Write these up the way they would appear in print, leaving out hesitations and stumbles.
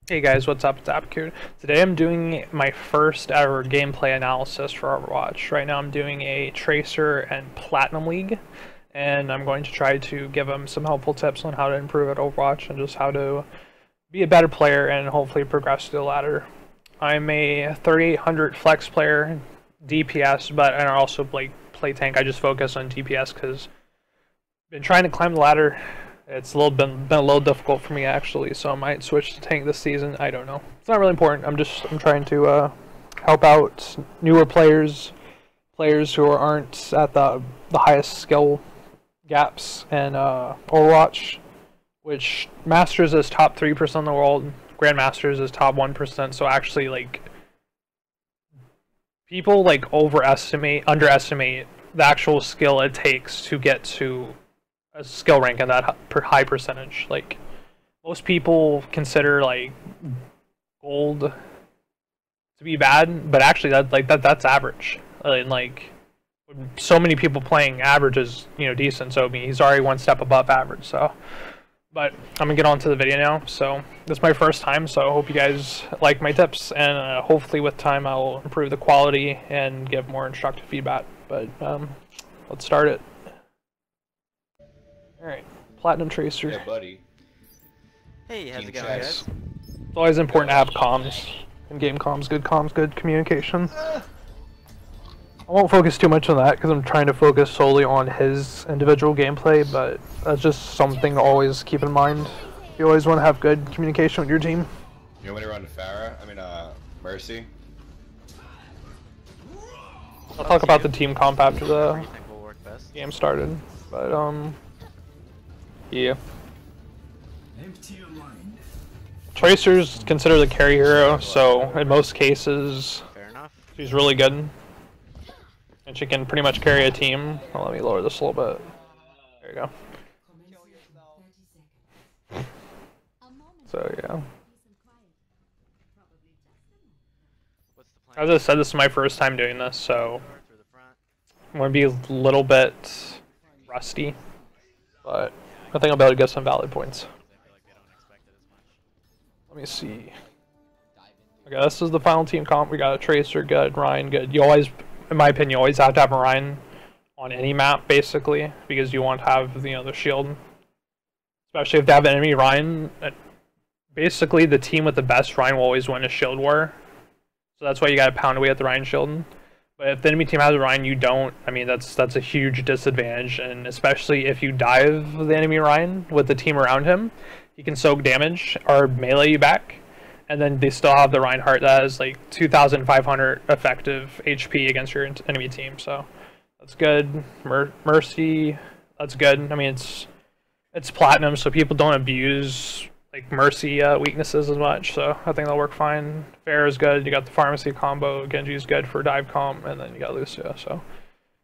Hey guys, what's up? It's Abacoot. Today I'm doing my first ever gameplay analysis for Overwatch. Right now I'm doing a Tracer and Platinum League, and I'm going to try to give them some helpful tips on how to improve at Overwatch and just how to be a better player and hopefully progress to the ladder. I'm a 3800 flex player, DPS, but I also play tank. I just focus on DPS because I've been trying to climb the ladder. It's been a little difficult for me actually, so I might switch to tank this season. I don't know. It's not really important. I'm trying to help out newer players, who aren't at the highest skill gaps in Overwatch, which Masters is top 3% in the world, Grandmasters is top 1%. So actually, like, people underestimate the actual skill it takes to get to a skill rank in that high percentage. Like, most people consider like gold to be bad, but actually that's average. And like, so many people playing average is, decent. So I mean, he's already one step above average. So, but I'm gonna get on to the video now. So this is my first time, so I hope you guys like my tips, and hopefully with time I'll improve the quality and give more instructive feedback. But let's start it. Alright, Platinum Tracer. Yeah, buddy. Hey, how's it going, Chess. guys? It's always important to have comms. In-game comms, good communication. I won't focus too much on that because I'm trying to focus solely on his individual gameplay, but that's just something to always keep in mind. You always want to have good communication with your team. You want me to run to Farah? Mercy? I'll talk about the team comp after What the do you think will work best? game started, but yeah. Tracer's considered the carry hero, so in most cases Fair enough. she's really good, and she can pretty much carry a team. Well, let me lower this a little bit. There you go. So yeah. What's the plan? As I said, this is my first time doing this, so Through the front. I'm going to be a little bit rusty, but I think I'll be able to get some valid points. I feel like they don't expect it as much. Let me see. Okay, this is the final team comp. We got a Tracer, good, Ryan, good. You always, in my opinion, you always have to have a Ryan on any map, basically, because you want to have, the shield. Especially if they have an enemy Ryan. Basically, the team with the best Ryan will always win a shield war. So that's why you gotta pound away at the Ryan shield. But if the enemy team has a Ryan, you don't. I mean, that's a huge disadvantage, and especially if you dive the enemy Ryan with the team around him, he can soak damage or melee you back, and then they still have the Reinhardt that has like 2,500 effective HP against your enemy team. So that's good. Mercy, that's good. I mean, it's platinum, so people don't abuse like Mercy weaknesses as much, so I think that'll work fine. Fair is good. You got the pharmacy combo. Genji's good for dive comp, and then you got Lucia. So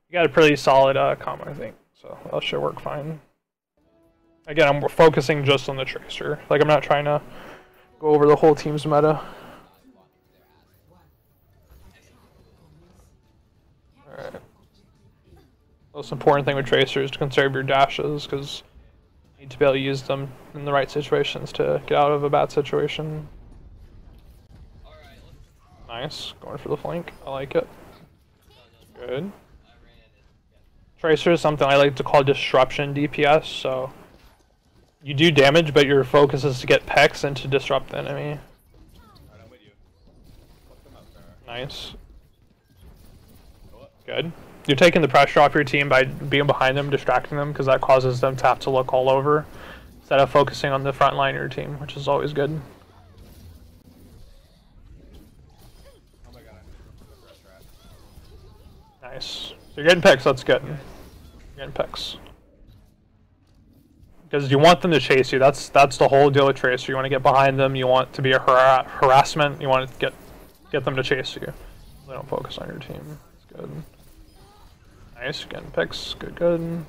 you got a pretty solid combo, I think. So that should work fine. Again, I'm focusing just on the Tracer. Like, I'm not trying to go over the whole team's meta. Alright. Most important thing with Tracer is to conserve your dashes, because you need to be able to use them in the right situations to get out of a bad situation. Nice. Going for the flank. I like it. Good. Tracer is something I like to call disruption DPS, so you do damage, but your focus is to get pecs and to disrupt the enemy. Nice. Good. You're taking the pressure off your team by being behind them, distracting them, because that causes them to have to look all over instead of focusing on the front line of your team, which is always good. Nice. So you're getting picks, that's good. You're getting picks. Because you want them to chase you. That's the whole deal with Tracer. You want to get behind them. You want to be a harassment. You want to get them to chase you. They don't focus on your team. It's good. Nice, getting picks. Good. You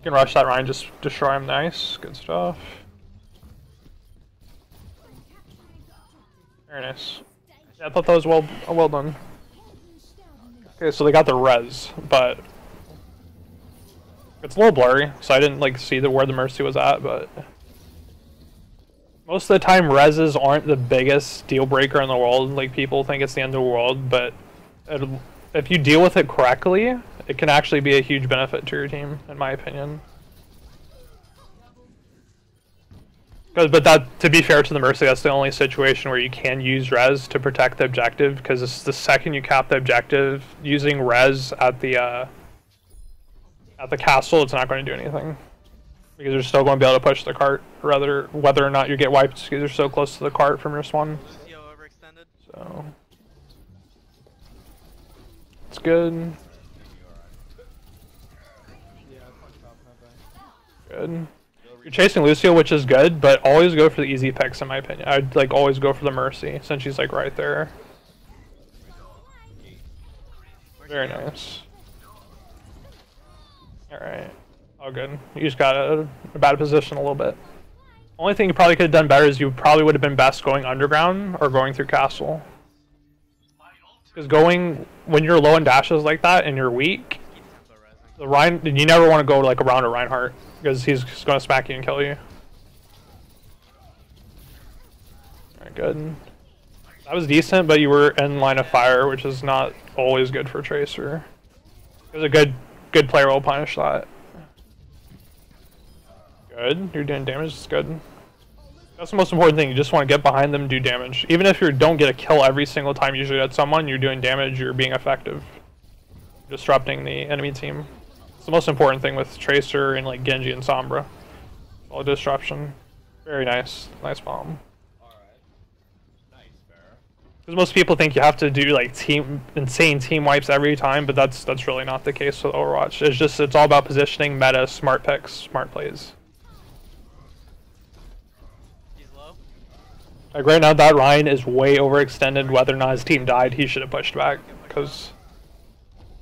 can rush that Ryan, just destroy him. Nice, good stuff. Very nice. Yeah, I thought that was well done. Okay, so they got the res, but it's a little blurry, so I didn't like see where the Mercy was at, but most of the time reses aren't the biggest deal breaker in the world. Like, people think it's the end of the world, but if you deal with it correctly, it can actually be a huge benefit to your team, in my opinion. But that, to be fair to the Mercy, that's the only situation where you can use res to protect the objective, because it's the second you cap the objective, using res at the castle, it's not going to do anything. Because you're still going to be able to push the cart, whether or not you get wiped, because you're so close to the cart from your spawn. So it's good. Good. You're chasing Lucio, which is good, but always go for the easy picks, in my opinion. I'd like always go for the Mercy, since she's like right there. Very nice. Alright. All good. You just got a bad position a little bit. Only thing you probably could have done better is you probably would have been best going underground or going through castle. Because going, when you're low in dashes like that and you're weak, the Rein, you never want to go like around a Reinhardt, because he's just going to smack you and kill you. Alright, good. That was decent, but you were in line of fire, which is not always good for Tracer. It was a good player will punish that. Good, you're doing damage, it's good. That's the most important thing, you just want to get behind them, do damage. Even if you don't get a kill every single time you shoot at someone, you're doing damage, you're being effective. Disrupting the enemy team. It's the most important thing with Tracer and like Genji and Sombra. All disruption. Very nice. Nice bomb. Because most people think you have to do like insane team wipes every time, but that's really not the case with Overwatch. It's all about positioning, meta, smart picks, smart plays. He's low. Like right now, that Ryan is way overextended. Whether or not his team died, he should have pushed back, because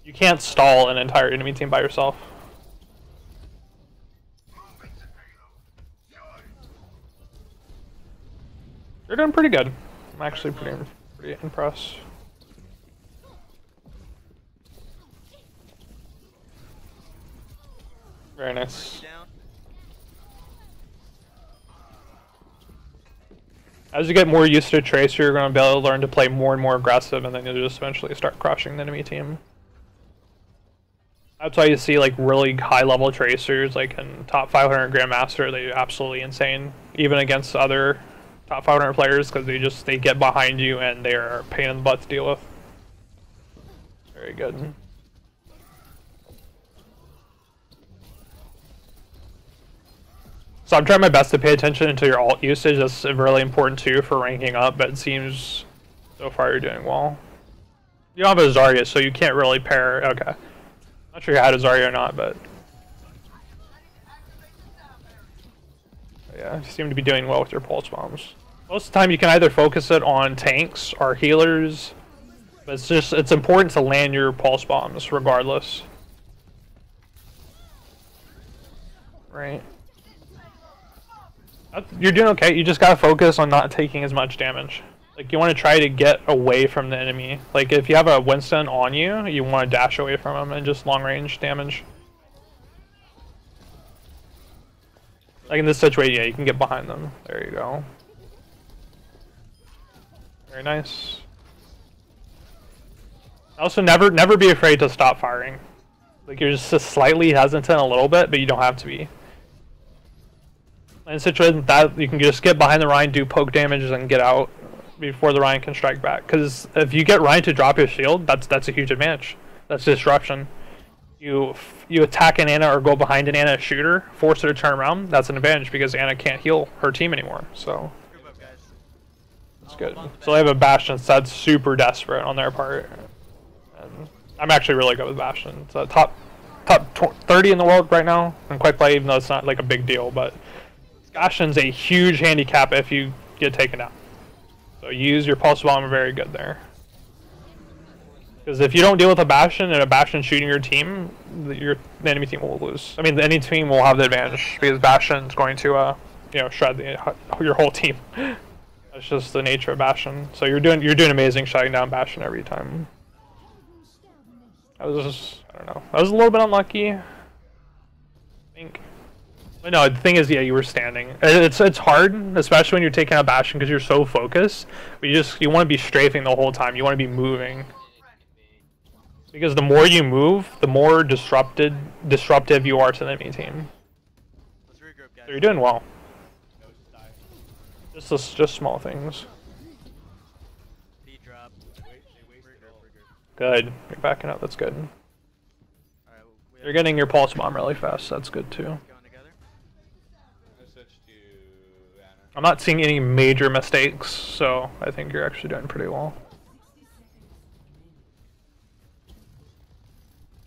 you can't stall an entire enemy team by yourself. You're doing pretty good. I'm actually pretty impressed. Very nice. As you get more used to Tracer, you're going to be able to learn to play more and more aggressive, and then you'll just eventually start crushing the enemy team. That's why you see like really high level Tracers, like in top 500 Grandmaster, they're absolutely insane, even against other top 500 players, because they get behind you and they are a pain in the butt to deal with. Very good. So I'm trying my best to pay attention to your ult usage. That's really important too for ranking up, but it seems so far you're doing well. You don't have a Zarya, so you can't really pair. Okay. Not sure you had a Zarya or not, but yeah, you seem to be doing well with your pulse bombs. Most of the time you can either focus it on tanks or healers, but it's important to land your pulse bombs regardless. Right. You're doing okay, you just gotta focus on not taking as much damage. Like, you want to try to get away from the enemy. Like, if you have a Winston on you, you want to dash away from him and just long range damage. Like in this situation, yeah, you can get behind them. There you go. Very nice. Also, never be afraid to stop firing. Like, you're just slightly hesitant a little bit, but you don't have to be. In a situation like that, you can just get behind the Ryan, do poke damage, and get out before the Ryan can strike back. Because if you get Ryan to drop your shield, that's a huge advantage. That's disruption. You attack an Ana or go behind an Ana shooter, force her to turn around, that's an advantage because Ana can't heal her team anymore. So that's good. So they have a Bastion, so that's super desperate on their part. And I'm actually really good with Bastion. It's a top 30 in the world right now. And quick play, even though it's not like a big deal, but Bastion's a huge handicap if you get taken out. So use your pulse bomb very good there. Because if you don't deal with a Bastion and a Bastion shooting your team, the enemy team will lose. I mean, the enemy team will have the advantage because Bastion's going to, shred your whole team. That's just the nature of Bastion. So you're doing amazing shutting down Bastion every time. I don't know. I was a little bit unlucky, I think. No, the thing is, yeah, you were standing. It's hard, especially when you're taking out Bastion because you're so focused. But you want to be strafing the whole time. You want to be moving. Because the more you move, the more disruptive you are to the enemy team. Let's regroup, guys. So you're doing well. Just small things. B drop. Good. You're backing up. That's good. Alright, You're getting your pulse bomb really fast. That's good too. going together. I'm not seeing any major mistakes, so I think you're actually doing pretty well.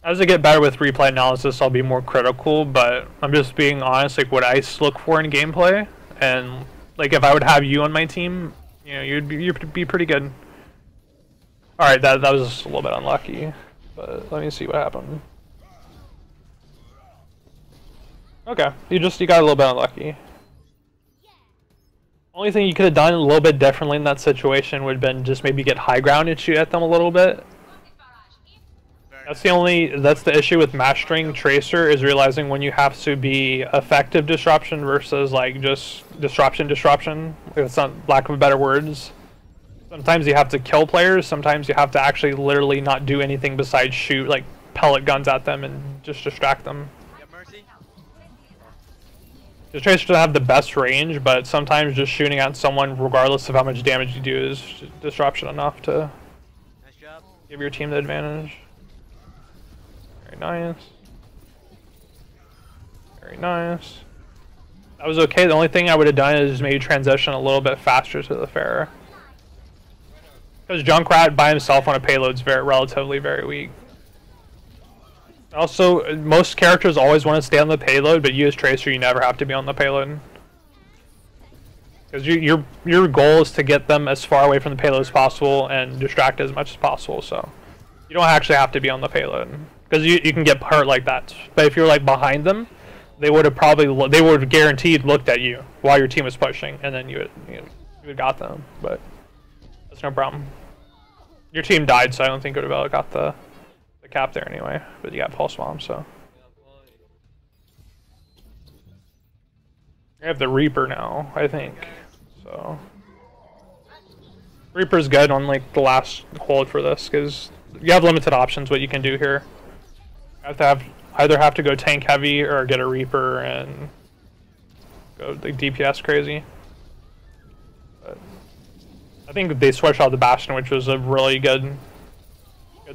As I get better with replay analysis, I'll be more critical, but I'm just being honest, like what I look for in gameplay, and like if I would have you on my team, you know, you'd be pretty good. All right, that was just a little bit unlucky, but let me see what happened. Okay, you got a little bit unlucky. Only thing you could have done a little bit differently in that situation would have been just maybe get high ground and shoot at them a little bit. That's the issue with mastering Tracer, is realizing when you have to be effective disruption versus like just disruption. It's not lack of better words. Sometimes you have to kill players, sometimes you have to actually literally not do anything besides shoot like pellet guns at them and just distract them. Got Mercy? The Tracer doesn't have the best range, but sometimes just shooting at someone regardless of how much damage you do is disruption enough to Nice job. give your team the advantage. Very nice. Very nice. That was okay. The only thing I would have done is maybe transition a little bit faster to the Pharah. Because Junkrat by himself on a payload is relatively very weak. Also, most characters always want to stay on the payload, but you as Tracer, you never have to be on the payload. Because your goal is to get them as far away from the payload as possible and distract as much as possible, so you don't actually have to be on the payload. Because you can get hurt like that. But if you're like behind them, they would have guaranteed looked at you while your team was pushing, and then you would got them. But that's no problem. Your team died, so I don't think it would have got the cap there anyway. But you got pulse bomb, so you have the Reaper now, I think. So Reaper's good on like the last hold for this because you have limited options what you can do here. You either have to go tank heavy or get a Reaper and go like DPS crazy. But I think they switched out the Bastion, which was a really good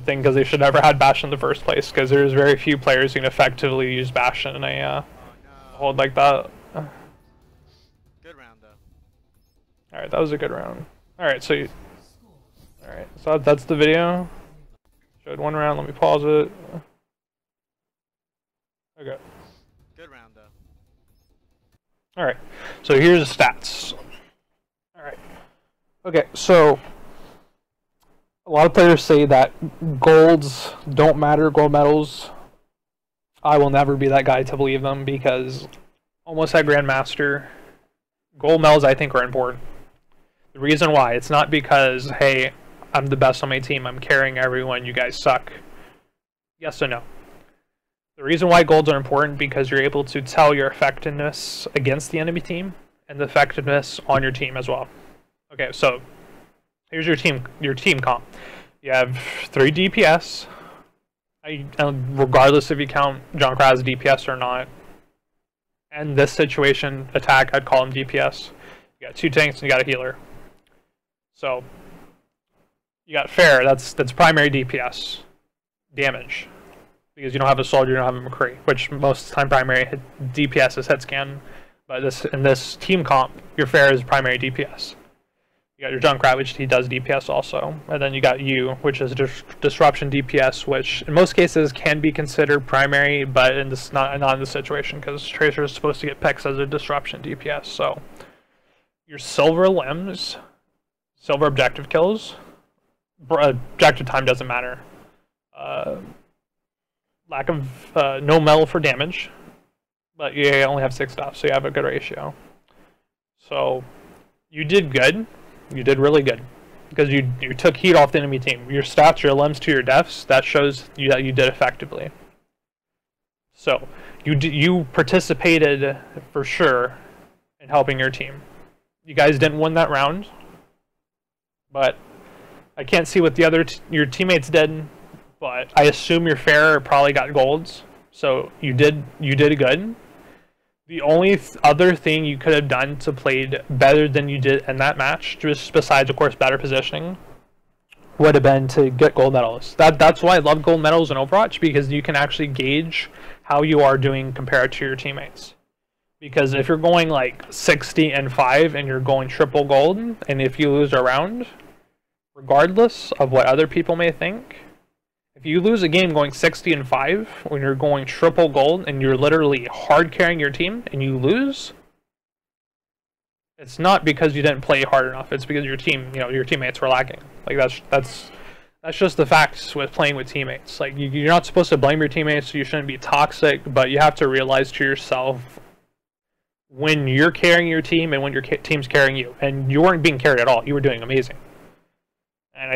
thing because they should never had Bastion in the first place. Because there's very few players who can effectively use Bastion in a hold like that. Good round though. All right, that was a good round. All right, so that's the video. Showed one round. Let me pause it. Okay. Good round though. Alright, so here's the stats. Alright. Okay, so a lot of players say that golds don't matter, gold medals. I will never be that guy to believe them because almost at Grandmaster, gold medals I think are important. The reason why, it's not because, hey, I'm the best on my team, I'm carrying everyone, you guys suck. Yes or no? The reason why golds are important because you're able to tell your effectiveness against the enemy team and the effectiveness on your team as well. Okay, so here's your team comp. You have 3 DPS, regardless if you count Junkrat as DPS or not. And this situation, attack, I'd call him DPS. You got 2 tanks and you got a healer. So you got Pharah, that's primary DPS damage. Because you don't have a soldier, you don't have a McCree, which most of the time primary DPS is hit scan. But in this team comp, your Pharah is primary DPS. You got your Junkrat, which he does DPS also. And then you got you, which is disruption DPS, which in most cases can be considered primary, but in this not in this situation, because Tracer is supposed to get picks as a disruption DPS. So your silver limbs, silver objective kills, objective time doesn't matter. Lack of no metal for damage, but you only have 6 stuff, so you have a good ratio. So you did good. You did really good because you took heat off the enemy team. Your stats, your limbs to your deaths, that shows you that you did effectively. So you participated for sure in helping your team. You guys didn't win that round, but I can't see what the your teammates did. But I assume your fair probably got golds, so you did good. The only other thing you could have done to played better than you did in that match, just besides of course better positioning, would have been to get gold medals. That's why I love gold medals in Overwatch, because you can actually gauge how you are doing compared to your teammates. Because if you're going like 60-5 and you're going triple gold, and if you lose a round, regardless of what other people may think, if you lose a game going 60-5 when you're going triple gold and you're literally hard carrying your team and you lose, it's not because you didn't play hard enough. It's because your team, your teammates were lacking. Like that's just the facts with playing with teammates. Like you're not supposed to blame your teammates. So you shouldn't be toxic, but you have to realize to yourself when you're carrying your team and when your team's carrying you. And you weren't being carried at all. You were doing amazing. And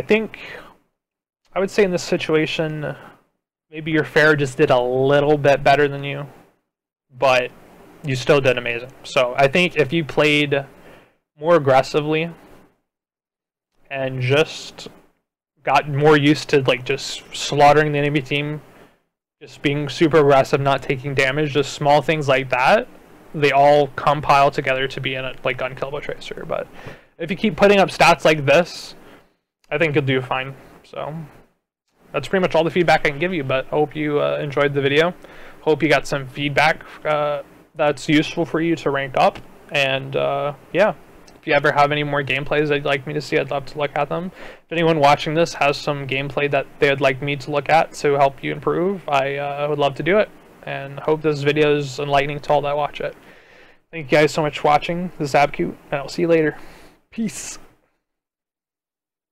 I would say in this situation, maybe your fair just did a little bit better than you, but you still did amazing. So I think if you played more aggressively and just got more used to like just slaughtering the enemy team, just being super aggressive, not taking damage, just small things like that, they all compile together to be in a like unkillable tracer. But if you keep putting up stats like this, I think you'll do fine. So that's pretty much all the feedback I can give you, but I hope you enjoyed the video. Hope you got some feedback that's useful for you to rank up. And yeah, if you ever have any more gameplays that you'd like me to see, I'd love to look at them. If anyone watching this has some gameplay that they would like me to look at to help you improve, I would love to do it. And hope this video is enlightening to all that watch it. Thank you guys so much for watching. This is Abacoot, and I'll see you later. Peace.